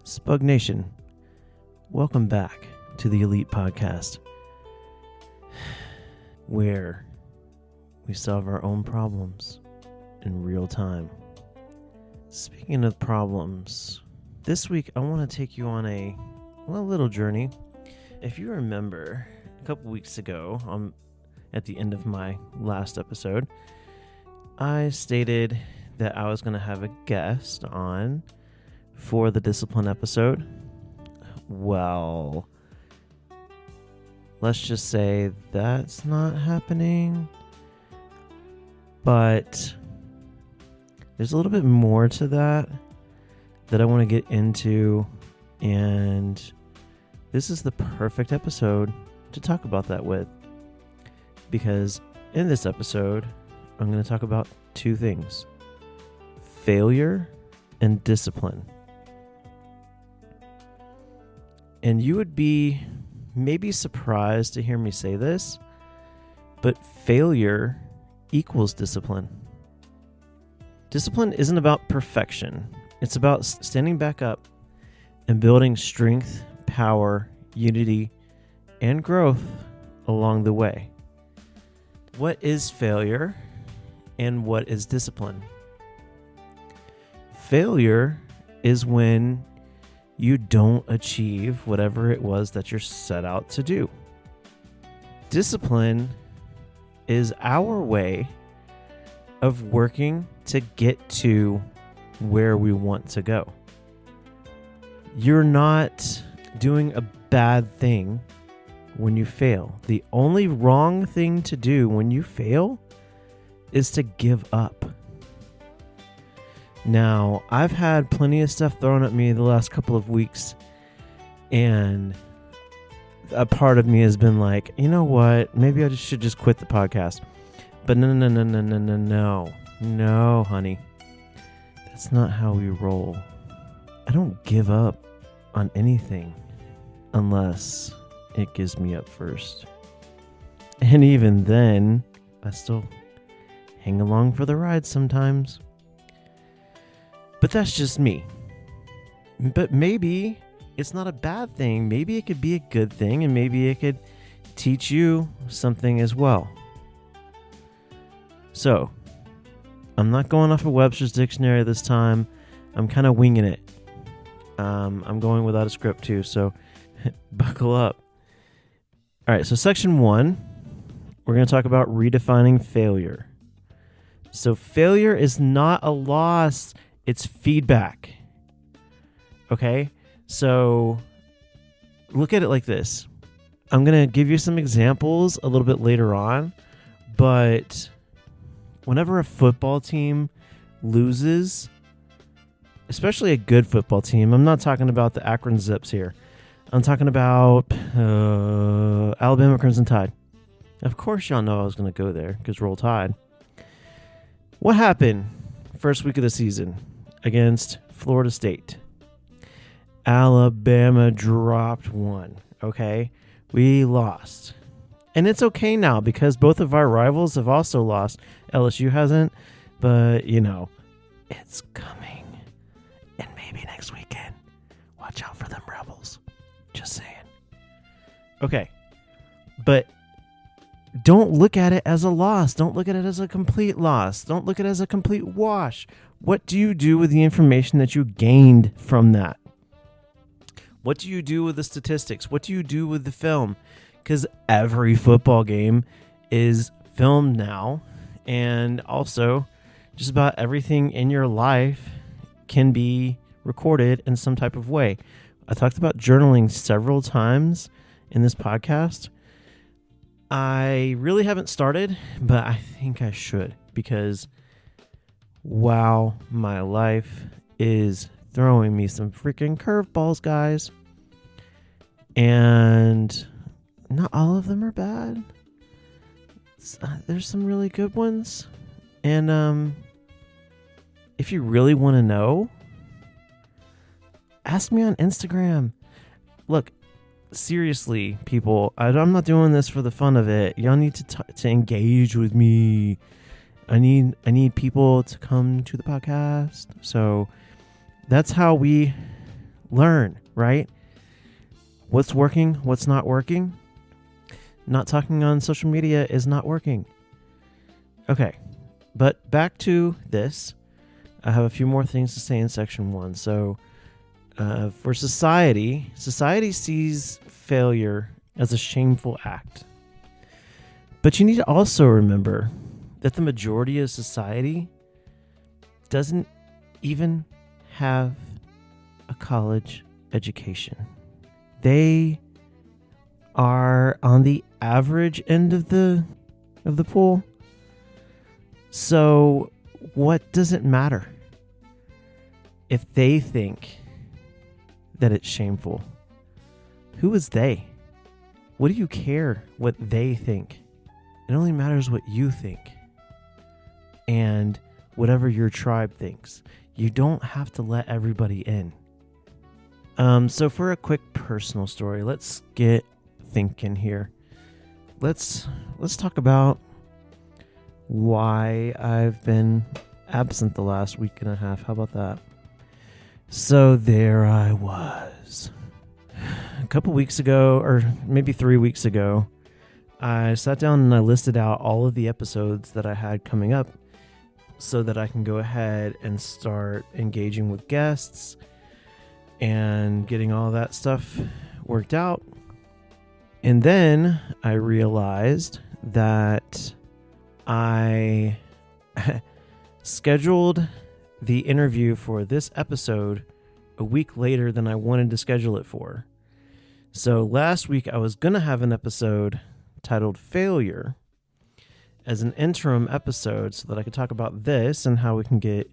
Spug Nation, welcome back to the ALeeT podcast, where we solve our own problems in real time. Speaking of problems, this week I want to take you on a little journey. If you remember, a couple weeks ago, at the end of my last episode, I stated that I was going to have a guest on for the discipline episode. Well, let's just say that's not happening. But there's a little bit more to that I want to get into, and this is the perfect episode to talk about that with. Because in this episode, I'm going to talk about two things: failure and discipline. And you would be maybe surprised to hear me say this, but failure equals discipline. Discipline isn't about perfection. It's about standing back up and building strength, power, unity, and growth along the way. What is failure and what is discipline? Failure is when you don't achieve whatever it was that you're set out to do. Discipline is our way of working to get to where we want to go. You're not doing a bad thing when you fail. The only wrong thing to do when you fail is to give up. Now, I've had plenty of stuff thrown at me the last couple of weeks, and a part of me has been like, you know what, maybe I should just quit the podcast. But no, honey. That's not how we roll. I don't give up on anything unless it gives me up first. And even then, I still hang along for the ride sometimes. But that's just me. But maybe it's not a bad thing. Maybe it could be a good thing, and maybe it could teach you something as well. So, I'm not going off of Webster's Dictionary this time. I'm kind of winging it. I'm going without a script too, so buckle up. All right, so section 1, we're going to talk about redefining failure. So failure is not a loss. It's feedback. Okay? So look at it like this. I'm going to give you some examples a little bit later on, but whenever a football team loses, especially a good football team, I'm not talking about the Akron Zips here. I'm talking about Alabama Crimson Tide. Of course y'all know I was going to go there because Roll Tide. What happened first week of the season against Florida State? Alabama dropped one, okay? We lost. And it's okay now because both of our rivals have also lost. LSU hasn't, but, it's coming. And maybe next weekend. Watch out for them Rebels. Just saying. Okay. But don't look at it as a loss. Don't look at it as a complete loss. Don't look at it as a complete wash. What do you do with the information that you gained from that? What do you do with the statistics? What do you do with the film? Because every football game is filmed now. And also, just about everything in your life can be recorded in some type of way. I talked about journaling several times in this podcast. I really haven't started, but I think I should, because wow, my life is throwing me some freaking curveballs, guys. And not all of them are bad. There's some really good ones. And if you really want to know, ask me on Instagram. Look, seriously, people, I'm not doing this for the fun of it. Y'all need to engage with me. I need people to come to the podcast. So that's how we Learn, right? What's working? What's not working? Not talking on social media is not working. Okay, but back to this. I have a few more things to say in section 1. So for society sees failure as a shameful act. But you need to also remember that the majority of society doesn't even have a college education. They are on the average end of the pool. So what does it matter if they think that it's shameful? Who is they? What do you care what they think? It only matters what you think and whatever your tribe thinks. You don't have to let everybody in. So for a quick personal story, let's get thinking here. Let's talk about why I've been absent the last week and a half. How about that? So there I was. A couple weeks ago, or maybe 3 weeks ago, I sat down and I listed out all of the episodes that I had coming up so that I can go ahead and start engaging with guests and getting all that stuff worked out. And then I realized that I scheduled the interview for this episode a week later than I wanted to schedule it for. So last week I was going to have an episode titled Failure as an interim episode so that I could talk about this and how we can get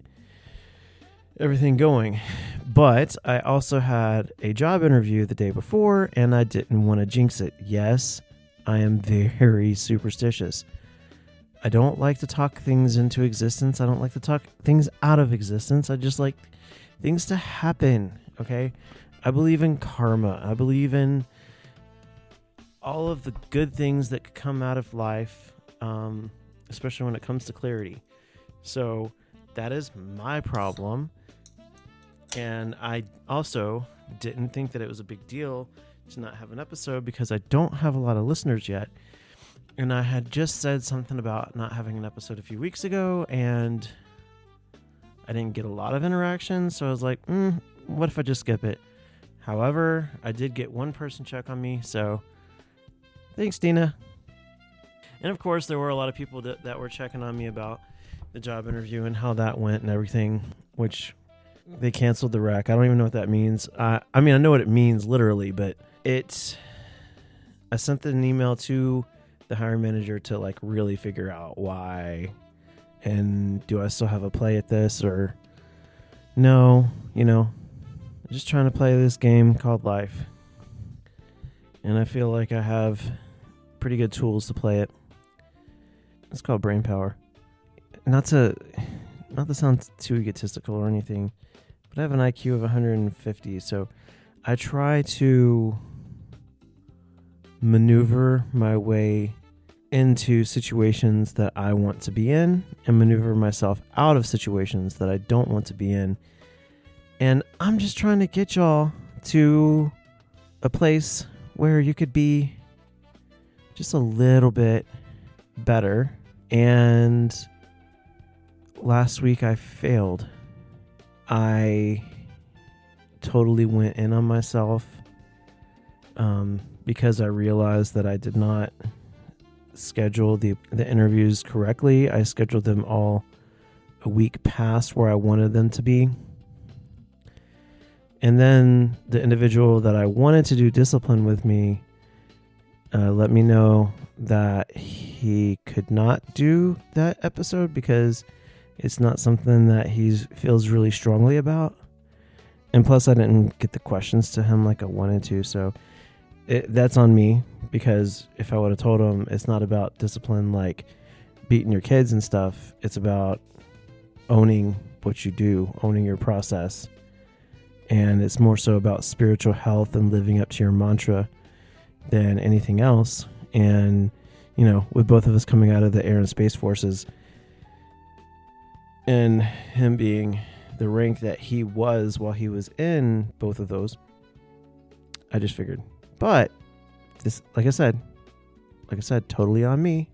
everything going. But I also had a job interview the day before and I didn't want to jinx it. Yes, I am very superstitious. I don't like to talk things into existence. I don't like to talk things out of existence. I just like things to happen, okay? I believe in karma. I believe in all of the good things that could come out of life, especially when it comes to clarity. So that is my problem. And I also didn't think that it was a big deal to not have an episode because I don't have a lot of listeners yet. And I had just said something about not having an episode a few weeks ago, and I didn't get a lot of interaction. So I was like, what if I just skip it? However, I did get one person check on me, so thanks, Dina. And of course, there were a lot of people that were checking on me about the job interview and how that went and everything, which they canceled the rec. I don't even know what that means. I mean, I know what it means literally, but I sent an email to the hiring manager to like really figure out why, and do I still have a play at this or no, I'm just trying to play this game called life. And I feel like I have pretty good tools to play it. It's called brain power. Not to sound too egotistical or anything, but I have an IQ of 150, so I try to maneuver my way into situations that I want to be in and maneuver myself out of situations that I don't want to be in. And I'm just trying to get y'all to a place where you could be just a little bit better. And last week I failed. I totally went in on myself because I realized that I did not schedule the interviews correctly. I scheduled them all a week past where I wanted them to be. And then the individual that I wanted to do discipline with me let me know that he could not do that episode because it's not something that he feels really strongly about. And plus, I didn't get the questions to him like I wanted to. So that's on me, because if I would have told him it's not about discipline like beating your kids and stuff, it's about owning what you do, owning your process. And it's more so about spiritual health and living up to your mantra than anything else. And, with both of us coming out of the Air and Space Forces and him being the rank that he was while he was in both of those. I just figured. But this, like I said, totally on me.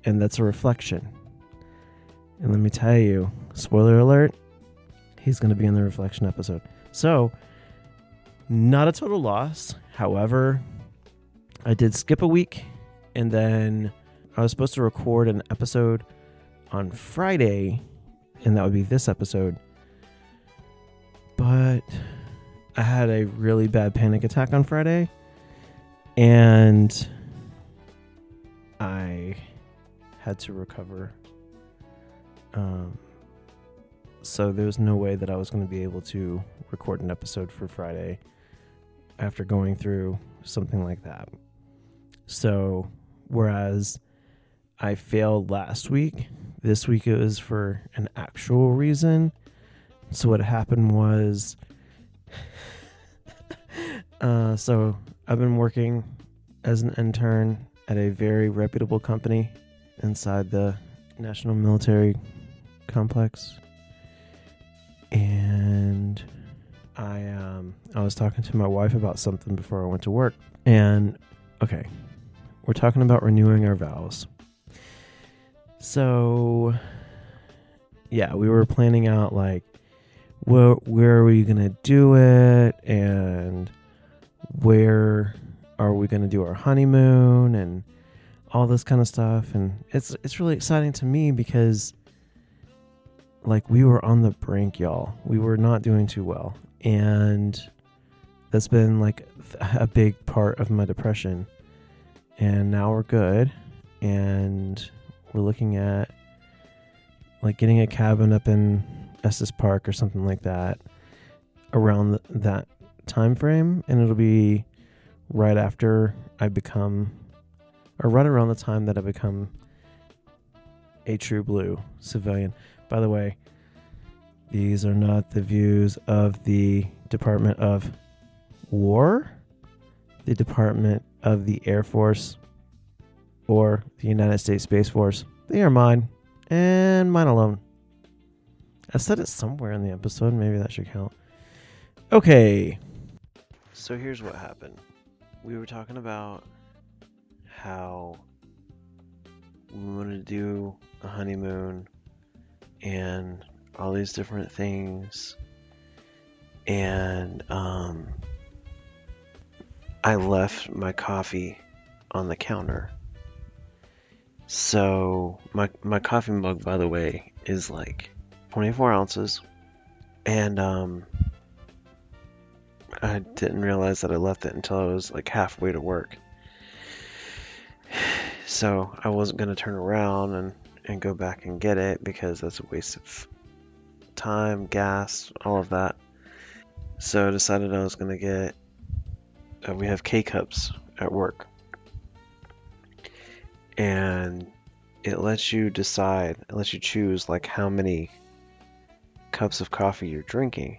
And that's a reflection. And let me tell you, spoiler alert, he's going to be in the reflection episode. So, not a total loss. However, I did skip a week. And then I was supposed to record an episode on Friday. And that would be this episode. But I had a really bad panic attack on Friday. And I had to recover. So there was no way that I was going to be able to record an episode for Friday after going through something like that. So whereas I failed last week, this week it was for an actual reason. So what happened was, so I've been working as an intern at a very reputable company inside the National Military Complex. And I was talking to my wife about something before I went to work. And okay, we're talking about renewing our vows. So yeah, we were planning out like where are we gonna do it, and where are we gonna do our honeymoon, and all this kind of stuff. And it's really exciting to me because like we were on the brink, y'all. We were not doing too well. And that's been like a big part of my depression. And now we're good. And we're looking at like getting a cabin up in Estes Park or something like that around that time frame. And it'll be right after I become, or right around the time that I become a true blue civilian. By the way, these are not the views of the Department of War, the Department of the Air Force, or the United States Space Force. They are mine, and mine alone. I said it somewhere in the episode. Maybe that should count. Okay. So here's what happened. We were talking about how we wanted to do a honeymoon and all these different things. And I left my coffee on the counter. So my coffee mug, by the way, is like 24 ounces. And I didn't realize that I left it until I was like halfway to work. So I wasn't going to turn around and go back and get it because that's a waste of time, gas, all of that. So I decided I was going to get, we have K-Cups at work. And it lets you decide, it lets you choose like how many cups of coffee you're drinking.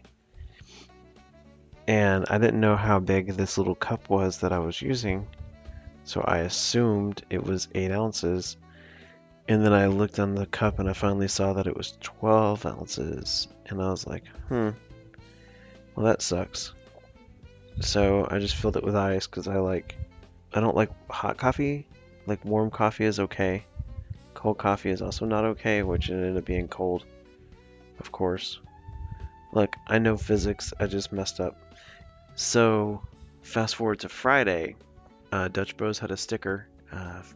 And I didn't know how big this little cup was that I was using. So I assumed it was 8 ounces. And then I looked on the cup and I finally saw that it was 12 ounces. And I was like, well, that sucks. So I just filled it with ice because I don't like hot coffee. Like warm coffee is okay. Cold coffee is also not okay, which it ended up being cold, of course. Look, I know physics, I just messed up. So fast forward to Friday, Dutch Bros had a sticker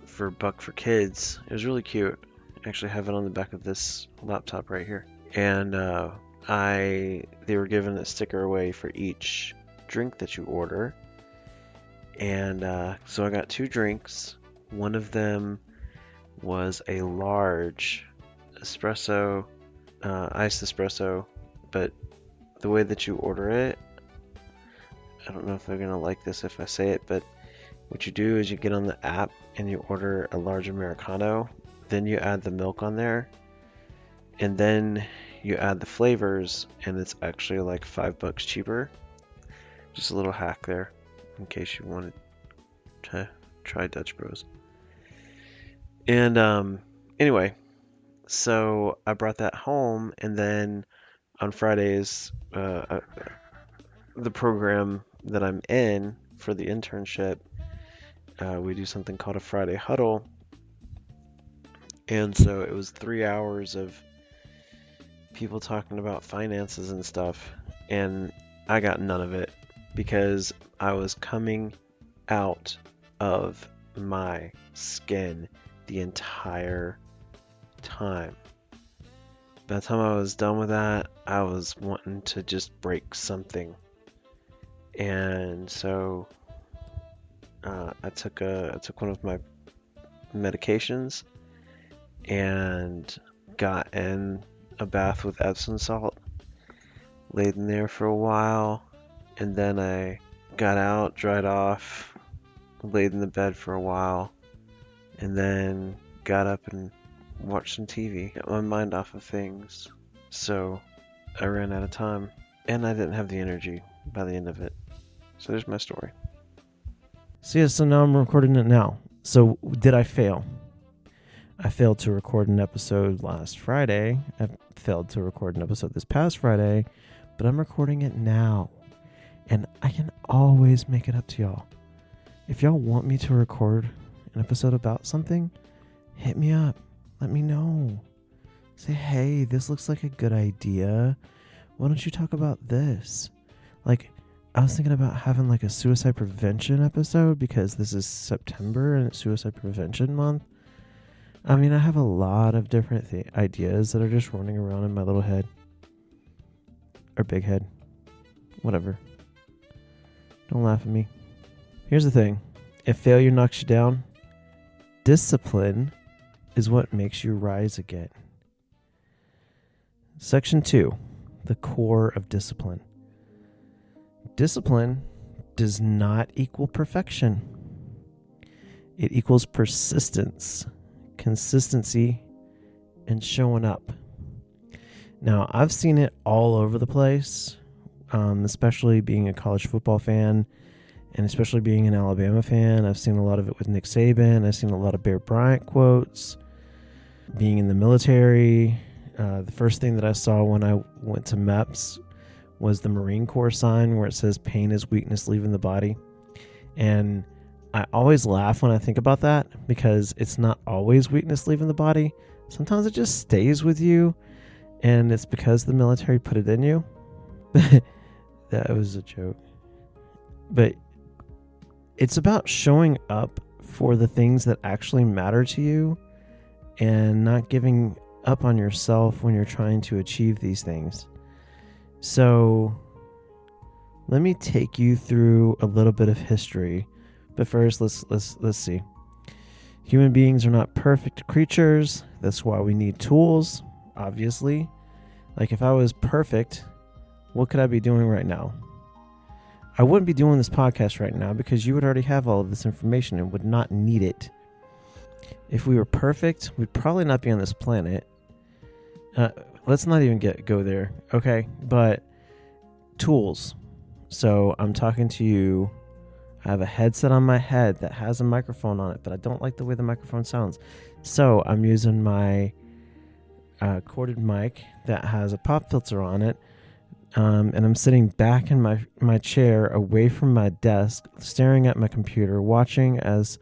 for Buck for Kids. It was really cute. I actually have it on the back of this laptop right here. And they were giving a sticker away for each drink that you order. And so I got 2 drinks. One of them was a large espresso, iced espresso, but the way that you order it, I don't know if they're going to like this if I say it, but what you do is you get on the app and you order a large Americano, then you add the milk on there, and then you add the flavors, and it's actually like $5 cheaper. Just a little hack there in case you wanted to try Dutch Bros. And anyway, so I brought that home, and then on Fridays, the program that I'm in for the internship, we do something called a Friday huddle. And so it was 3 hours of people talking about finances and stuff. And I got none of it because I was coming out of my skin the entire time. By the time I was done with that, I was wanting to just break something. And so I took one of my medications and got in a bath with Epsom salt, laid in there for a while, and then I got out, dried off, laid in the bed for a while, and then got up and watched some TV, got my mind off of things. So I ran out of time, and I didn't have the energy by the end of it. So there's my story. So now I'm recording it now. So did I fail? I failed to record an episode last Friday. I failed to record an episode this past Friday, but I'm recording it now. And I can always make it up to y'all. If y'all want me to record an episode about something, hit me up. Let me know. Say, hey, this looks like a good idea. Why don't you talk about this? Like, I was thinking about having like a suicide prevention episode because this is September and it's suicide prevention month. I mean, I have a lot of different ideas that are just running around in my little head. Or big head. Whatever. Don't laugh at me. Here's the thing. If failure knocks you down, discipline is what makes you rise again. Section 2. The core of discipline. Discipline does not equal perfection. It equals persistence, consistency, and showing up. Now, I've seen it all over the place, especially being a college football fan and especially being an Alabama fan. I've seen a lot of it with Nick Saban. I've seen a lot of Bear Bryant quotes. Being in the military, the first thing that I saw when I went to MEPS was the Marine Corps sign where it says pain is weakness leaving the body. And I always laugh when I think about that because it's not always weakness leaving the body. Sometimes it just stays with you, and it's because the military put it in you. That was a joke. But it's about showing up for the things that actually matter to you and not giving up on yourself when you're trying to achieve these things. So let me take you through a little bit of history. But first, let's see. Human beings are not perfect creatures. That's why we need tools, obviously. Like if I was perfect, what could I be doing right now? I wouldn't be doing this podcast right now because you would already have all of this information and would not need it. If we were perfect, we'd probably not be on this planet. Let's not even go there, okay? But tools. So I'm talking to you. I have a headset on my head that has a microphone on it, but I don't like the way the microphone sounds. So I'm using my corded mic that has a pop filter on it. And I'm sitting back in my chair away from my desk, staring at my computer, watching as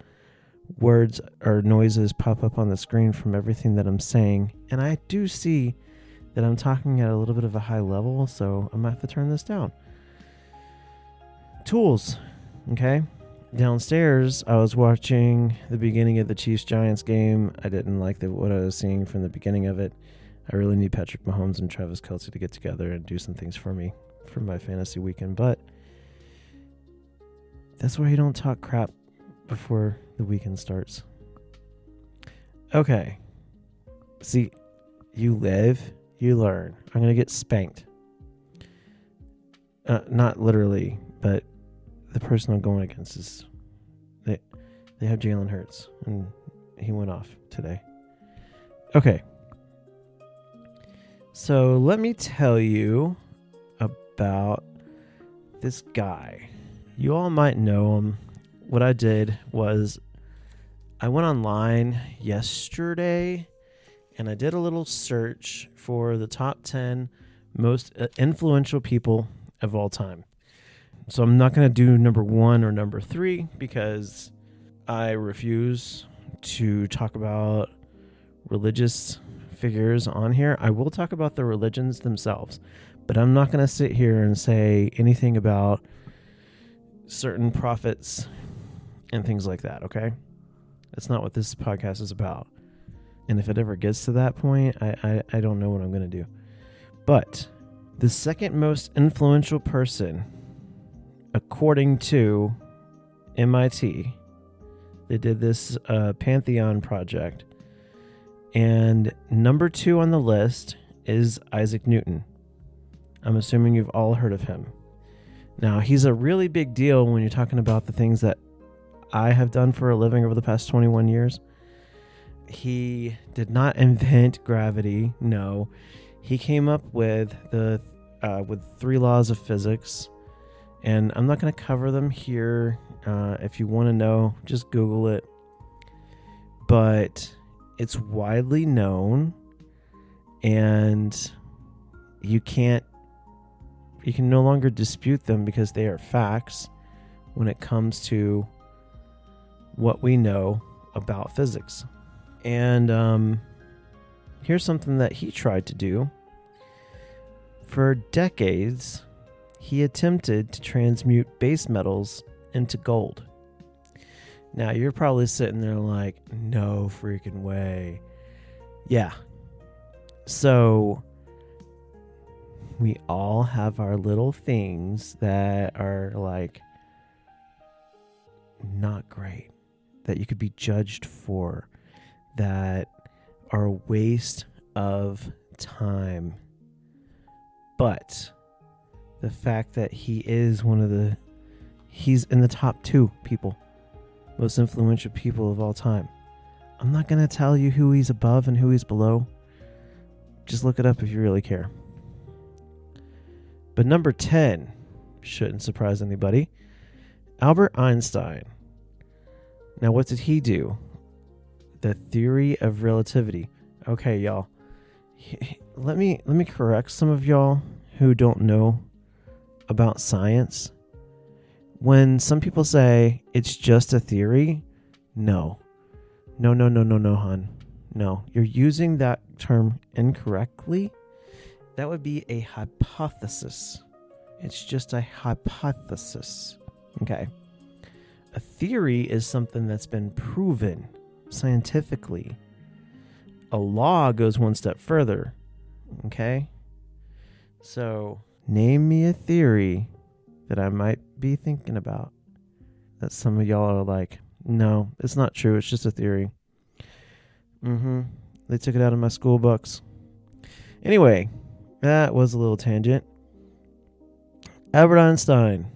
words or noises pop up on the screen from everything that I'm saying. And I do see that I'm talking at a little bit of a high level, so I might have to turn this down. Tools. Okay. Downstairs, I was watching the beginning of the Chiefs-Giants game. I didn't like what I was seeing from the beginning of it. I really need Patrick Mahomes and Travis Kelce to get together and do some things for me for my fantasy weekend. But that's why you don't talk crap before the weekend starts. Okay. See, you live, you learn. I'm going to get spanked. Not literally, but the person I'm going against is they have Jalen Hurts, and he went off today. Okay. So let me tell you about this guy. You all might know him. What I did was I went online yesterday and I did a little search for the top 10 most influential people of all time. So I'm not going to do number 1 or number 3 because I refuse to talk about religious figures on here. I will talk about the religions themselves, but I'm not going to sit here and say anything about certain prophets and things like that, okay? That's not what this podcast is about. And if it ever gets to that point, I don't know what I'm going to do. But the second most influential person, according to MIT, they did this Pantheon project. And number 2 on the list is Isaac Newton. I'm assuming you've all heard of him. Now, he's a really big deal when you're talking about the things that I have done for a living over the past 21 years. He did not invent gravity. No, he came up with the 3 laws of physics, and I'm not going to cover them here. If you want to know, just Google it. But it's widely known, and you can no longer dispute them because they are facts when it comes to what we know about physics. And here's something that he tried to do. For decades, he attempted to transmute base metals into gold. Now, you're probably sitting there like, no freaking way. Yeah. So we all have our little things that are like not great, that you could be judged for, that are a waste of time. But the fact that he is he's in the top 2 people, most influential people of all time. I'm not going to tell you who he's above and who he's below. Just look it up if you really care. But number 10 shouldn't surprise anybody. Albert Einstein. Now, what did he do? The theory of relativity. Okay, y'all. Let me correct some of y'all who don't know about science. When some people say it's just a theory, no, hon. No, you're using that term incorrectly. That would be a hypothesis. It's just a hypothesis. Okay. A theory is something that's been proven scientifically. A law goes one step further. Okay? So, name me a theory that I might be thinking about that some of y'all are like, no, it's not true. It's just a theory. They took it out of my school books. Anyway, that was a little tangent. Albert Einstein,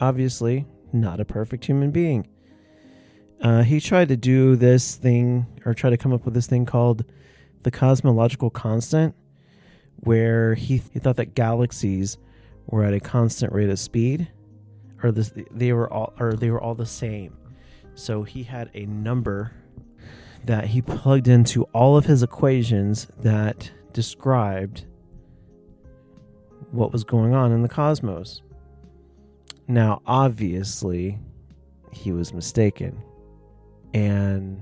obviously not a perfect human being. He tried to do this thing, or try to come up with this thing called the cosmological constant, where he thought that galaxies were at a constant rate of speed, or they were all the same. So he had a number that he plugged into all of his equations that described what was going on in the cosmos. Now, obviously, he was mistaken. And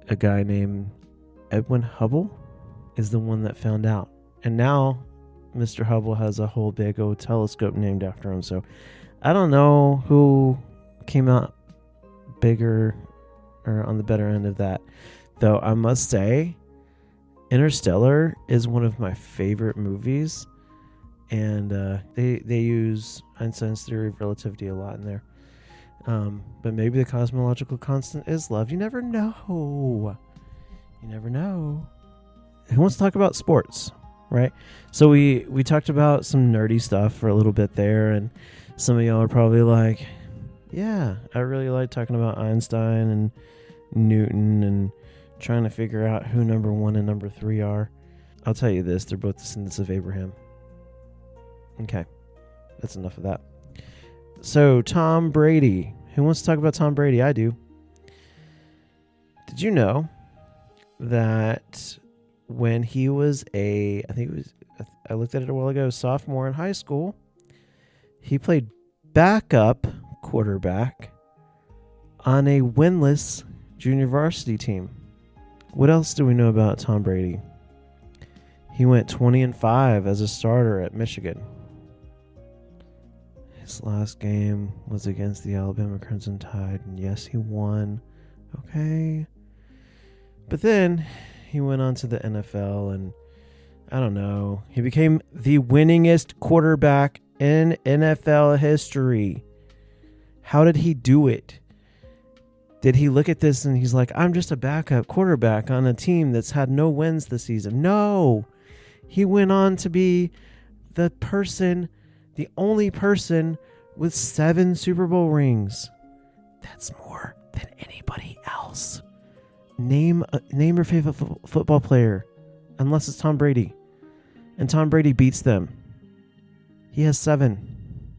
a guy named Edwin Hubble is the one that found out. And now Mr. Hubble has a whole big old telescope named after him. So I don't know who came out bigger or on the better end of that. Though I must say, Interstellar is one of my favorite movies. And they use Einstein's theory of relativity a lot in there. But maybe the cosmological constant is love. You never know. You never know. Who wants to talk about sports, right? So we talked about some nerdy stuff for a little bit there, and some of y'all are probably like, yeah, I really like talking about Einstein and Newton and trying to figure out who number 1 and number 3 are. I'll tell you this, they're both descendants of Abraham. Okay, that's enough of that. So, Tom Brady. Who wants to talk about Tom Brady? I do. Did you know that when he was I think he was a I looked at it a while ago, sophomore in high school. He played backup quarterback on a winless junior varsity team. What else do we know about Tom Brady? He went 20-5 as a starter at Michigan. His last game was against the Alabama Crimson Tide, and yes, he won. Okay. But then he went on to the NFL, and I don't know. He became the winningest quarterback in NFL history. How did he do it? Did he look at this and he's like, I'm just a backup quarterback on a team that's had no wins this season? No. He went on to be the only person with 7 Super Bowl rings. That's more than anybody else. Name your favorite football player, unless it's Tom Brady. And Tom Brady beats them. He has 7.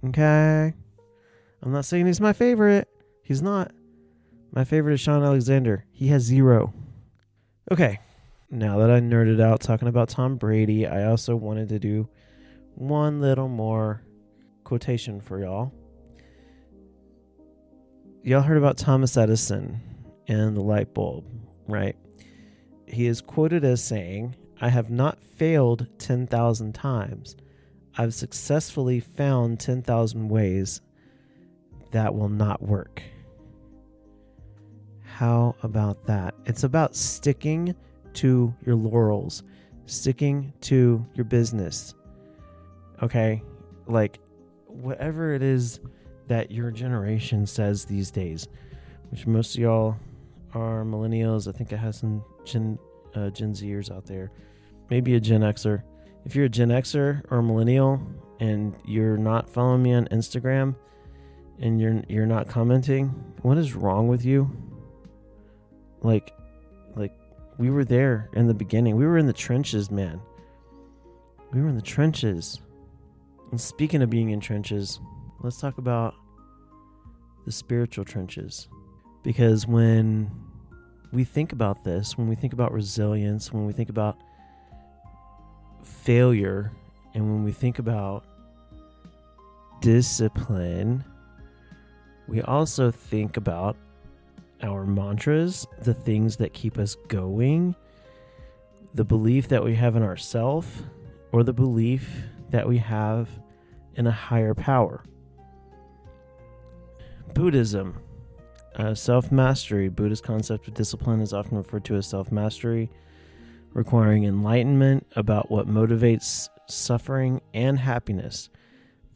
Okay? I'm not saying he's my favorite. He's not. My favorite is Sean Alexander. He has 0. Okay. Now that I nerded out talking about Tom Brady, I also wanted to do one little more quotation for y'all. Y'all heard about Thomas Edison and the light bulb, right? He is quoted as saying, I have not failed 10,000 times. I've successfully found 10,000 ways that will not work. How about that? It's about sticking to your laurels, sticking to your business. Okay? Like, whatever it is that your generation says these days, which most of y'all are millennials. I think I have some Gen Zers out there. Maybe a Gen Xer. If you're a Gen Xer or a millennial and you're not following me on Instagram and you're not commenting, what is wrong with you? Like we were there in the beginning. We were in the trenches, man. We were in the trenches. And speaking of being in trenches, let's talk about the spiritual trenches. Because when we think about this, when we think about resilience, when we think about failure, and when we think about discipline, we also think about our mantras, the things that keep us going, the belief that we have in ourselves, or the belief that we have in a higher power. Buddhism, self-mastery. Buddhist concept of discipline is often referred to as self-mastery, requiring enlightenment about what motivates suffering and happiness.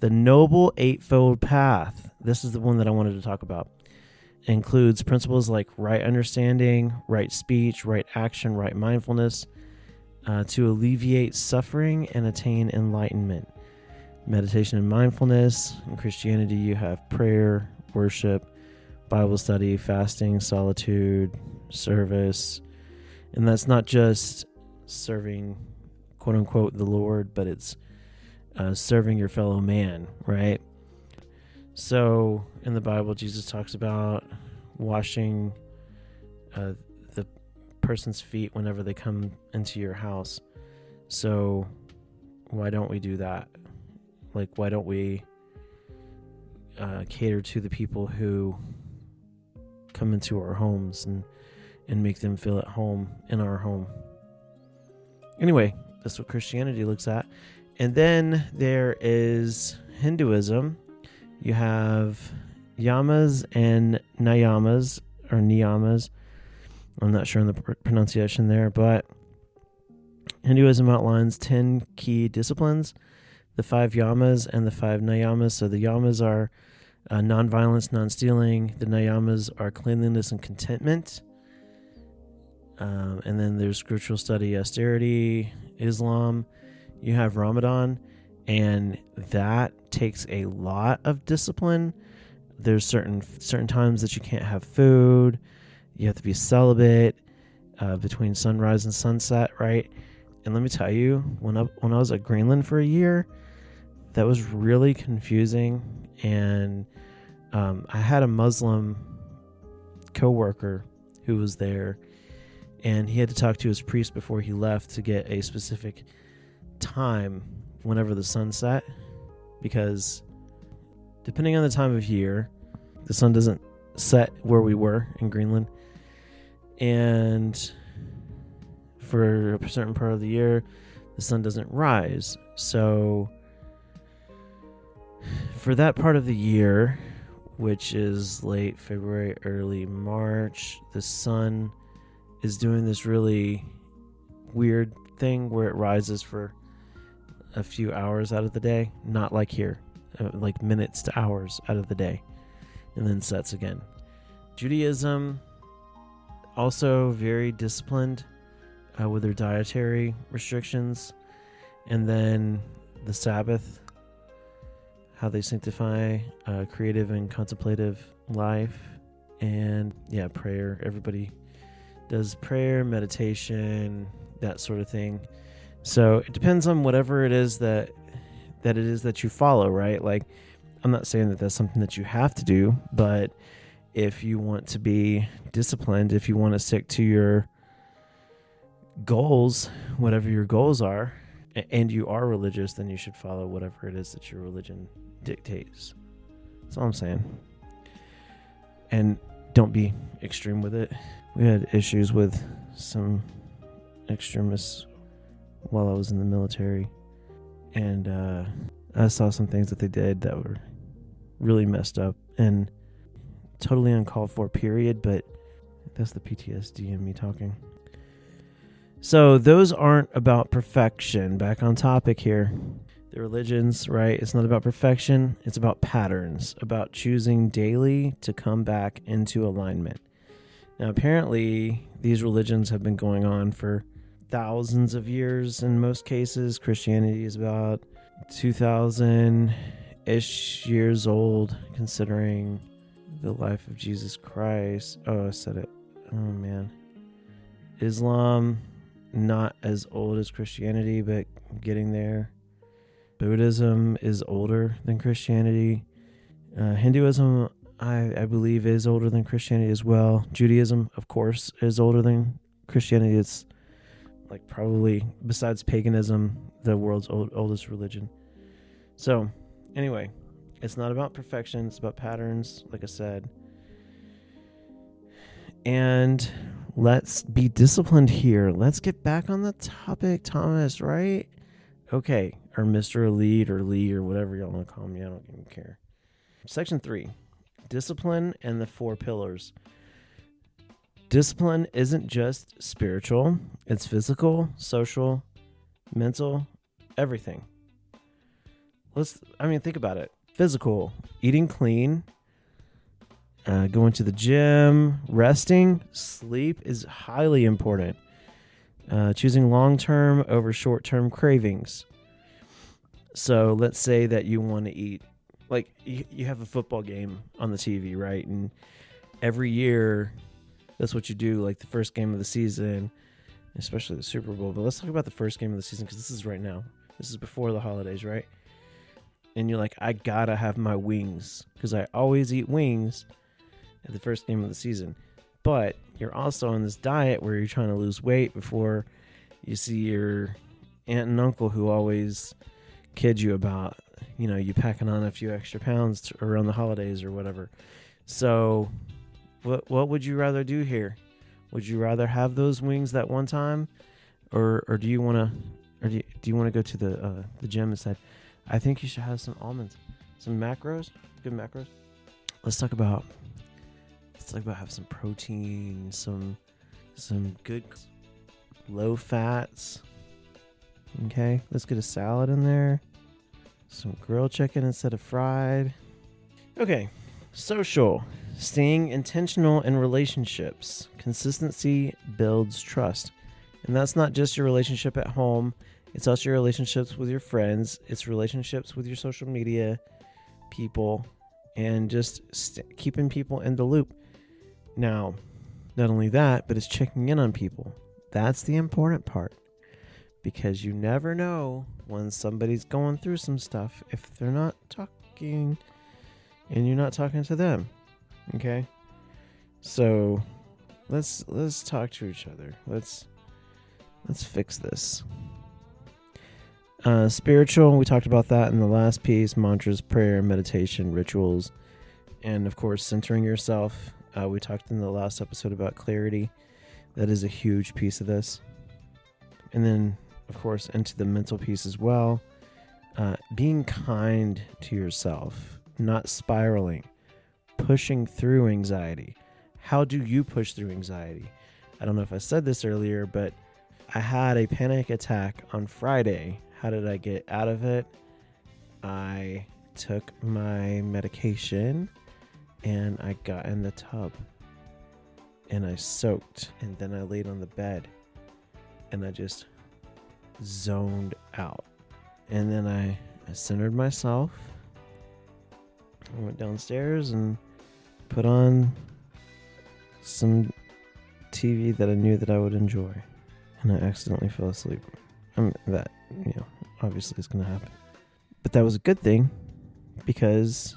The Noble Eightfold Path, this is the one that I wanted to talk about, includes principles like right understanding, right speech, right action, right mindfulness, to alleviate suffering and attain enlightenment. Meditation and mindfulness. In Christianity, you have prayer, worship, Bible study, fasting, solitude, service. And that's not just serving, quote unquote, the Lord, but it's serving your fellow man, right? So in the Bible, Jesus talks about washing the person's feet whenever they come into your house. So why don't we do that? Like, why don't we cater to the people who come into our homes and make them feel at home in our home? Anyway, that's what Christianity looks at. And then there is Hinduism. You have yamas and niyamas, or niyamas. I'm not sure on the pronunciation there, but Hinduism outlines 10 key disciplines, the 5 yamas and the 5 niyamas. So the yamas are non-violence, non-stealing. The niyamas are cleanliness and contentment. And then there's spiritual study, austerity, Islam. You have Ramadan, and that takes a lot of discipline. There's certain times that you can't have food. You have to be celibate between sunrise and sunset, right? And let me tell you, when I was at Greenland for a year, that was really confusing. And I had a Muslim coworker who was there, and he had to talk to his priest before he left to get a specific time whenever the sun set, because depending on the time of year, the sun doesn't set where we were in Greenland. And for a certain part of the year, the sun doesn't rise. So for that part of the year, which is late February, early March, the sun is doing this really weird thing where it rises for a few hours out of the day, not like here, like minutes to hours out of the day, and then sets again. Judaism, also very disciplined with their dietary restrictions, and then the Sabbath, how they sanctify creative and contemplative life, and prayer. Everybody does prayer, meditation, that sort of thing. So it depends on whatever it is that you follow, right? Like, I'm not saying that that's something that you have to do, but if you want to be disciplined, if you want to stick to your goals, whatever your goals are, and you are religious, then you should follow whatever it is that your religion dictates. That's all I'm saying. And don't be extreme with it. We had issues with some extremists while I was in the military, and I saw some things that they did that were really messed up and totally uncalled for, period. But that's the PTSD in me talking. So those aren't about perfection. Back on topic here. The religions, right? It's not about perfection. It's about patterns, about choosing daily to come back into alignment. Now, apparently, these religions have been going on for thousands of years in most cases. Christianity is about 2,000-ish years old, considering the life of Jesus Christ. Oh, I said it. Oh, man. Islam, not as old as Christianity, but getting there. Buddhism is older than Christianity. Hinduism, I believe, is older than Christianity as well. Judaism, of course, is older than Christianity. It's like probably, besides paganism, the world's oldest religion. So, anyway, it's not about perfection. It's about patterns, like I said. And let's be disciplined here. Let's get back on the topic, Thomas, right? Okay, or Mr. ALeeT or Lee or whatever y'all want to call me. I don't even care. Section 3, discipline and the 4 pillars. Discipline isn't just spiritual. It's physical, social, mental, everything. Think about it. Physical, eating clean, going to the gym, resting, sleep is highly important. Choosing long-term over short-term cravings. So let's say that you want to eat, like you have a football game on the TV, right? And every year, that's what you do, like the first game of the season, especially the Super Bowl. But let's talk about the first game of the season, because this is right now. This is before the holidays, right? And you're like, I gotta have my wings, because I always eat wings at the first game of the season. But you're also on this diet where you're trying to lose weight before you see your aunt and uncle who always kid you about, you packing on a few extra pounds around the holidays or whatever. So what would you rather do here? Would you rather have those wings that one time, or do you want to go to the gym and say, I think you should have some almonds, some macros, good macros. Let's talk about having some protein, some good low fats. Okay, let's get a salad in there. Some grilled chicken instead of fried. Okay, social. Staying intentional in relationships. Consistency builds trust. And that's not just your relationship at home. It's also your relationships with your friends. It's relationships with your social media people. And just keeping people in the loop. Now, not only that, but it's checking in on people. That's the important part. Because you never know when somebody's going through some stuff if they're not talking and you're not talking to them. Okay? So let's talk to each other. Let's fix this. Spiritual, we talked about that in the last piece. Mantras, prayer, meditation, rituals, and of course, centering yourself. We talked in the last episode about clarity. That is a huge piece of this. And then, of course, into the mental piece as well. Being kind to yourself, not spiraling, pushing through anxiety. How do you push through anxiety? I don't know if I said this earlier, but I had a panic attack on Friday. How did I get out of it? I took my medication and I got in the tub and I soaked, and then I laid on the bed and I just zoned out. And then I centered myself. I went downstairs and put on some TV that I knew that I would enjoy. And I accidentally fell asleep. That, obviously is going to happen. But that was a good thing, because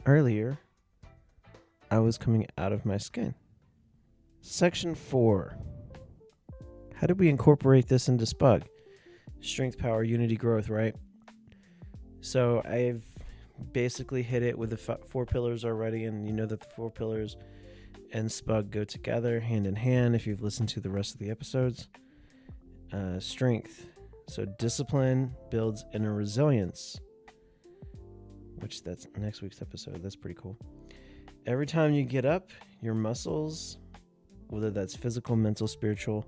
earlier I was coming out of my skin. Section 4. How did we incorporate this into SPUG? Strength, power, unity, growth, right? So I've basically hit it with the 4 pillars already, and you know that the 4 pillars and SPUG go together hand in hand if you've listened to the rest of the episodes. Strength. So discipline builds inner resilience, which that's next week's episode. That's pretty cool. Every time you get up, your muscles, whether that's physical, mental, spiritual,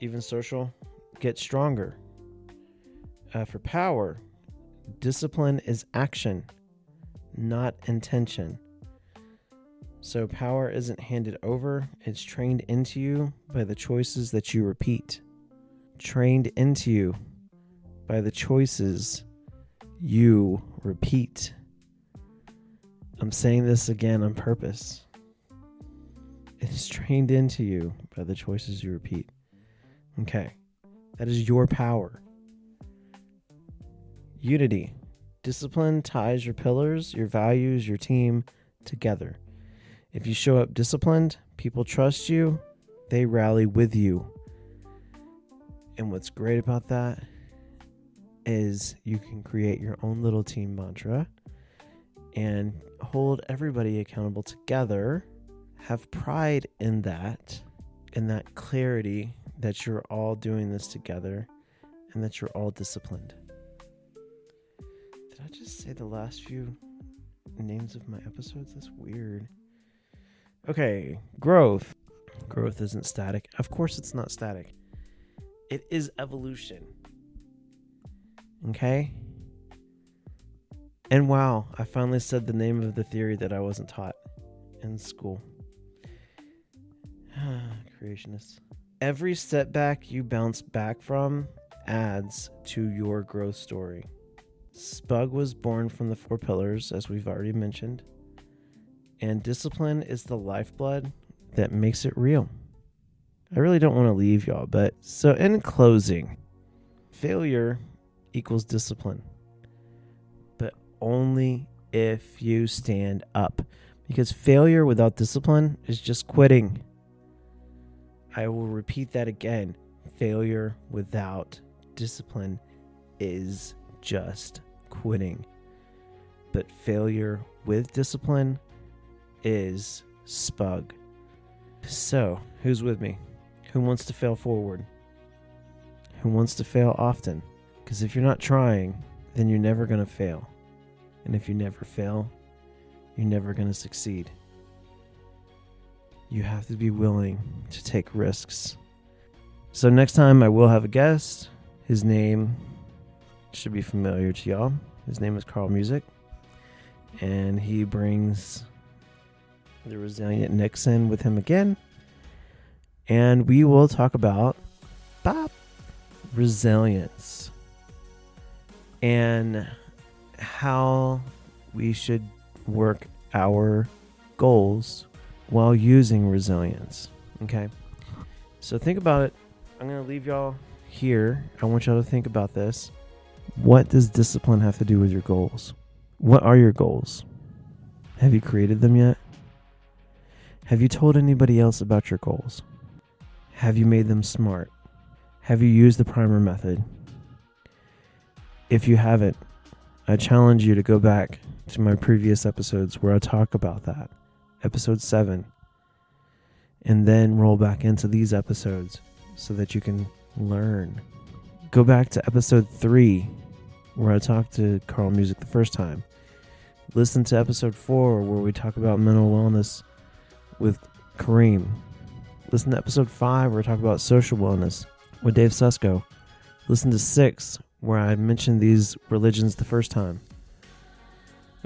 even social, get stronger. For power, discipline is action, not intention. So power isn't handed over, it's trained into you by the choices that you repeat. Trained into you by the choices you repeat. I'm saying this again on purpose. It is trained into you by the choices you repeat. Okay, that is your power. Unity. Discipline ties your pillars, your values, your team together. If you show up disciplined, people trust you, they rally with you. And what's great about that is you can create your own little team mantra and hold everybody accountable together. Have pride in that clarity that you're all doing this together and that you're all disciplined. Did I just say the last few names of my episodes? That's weird. Okay, growth. Growth isn't static. Of course it's not static. It is evolution. Okay? And wow, I finally said the name of the theory that I wasn't taught in school. Creationists. Every setback you bounce back from adds to your growth story. SPUG was born from the 4 pillars, as we've already mentioned. And discipline is the lifeblood that makes it real. I really don't want to leave y'all, but so in closing, failure equals discipline, but only if you stand up, because failure without discipline is just quitting. I will repeat that again. Failure without discipline is just quitting, but failure with discipline is SPUG. So, who's with me? Who wants to fail forward? Who wants to fail often? Because if you're not trying, then you're never going to fail. And if you never fail, you're never going to succeed. You have to be willing to take risks. So next time I will have a guest. His name should be familiar to y'all. His name is Carl Music. And he brings the resilient Nixon with him again. And we will talk about resilience and how we should work our goals while using resilience. Okay? So think about it. I'm going to leave y'all here. I want y'all to think about this. What does discipline have to do with your goals? What are your goals? Have you created them yet? Have you told anybody else about your goals? Have you made them smart? Have you used the primer method? If you haven't, I challenge you to go back to my previous episodes where I talk about that. Episode 7. And then roll back into these episodes so that you can learn. Go back to episode 3 where I talked to Carl Music the first time. Listen to episode 4 where we talk about mental wellness with Kareem. Listen to episode 5 where I talk about social wellness with Dave Susko. Listen to 6 where I mentioned these religions the first time.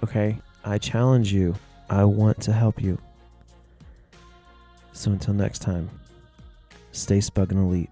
Okay, I challenge you. I want to help you. So until next time, stay spug and elite.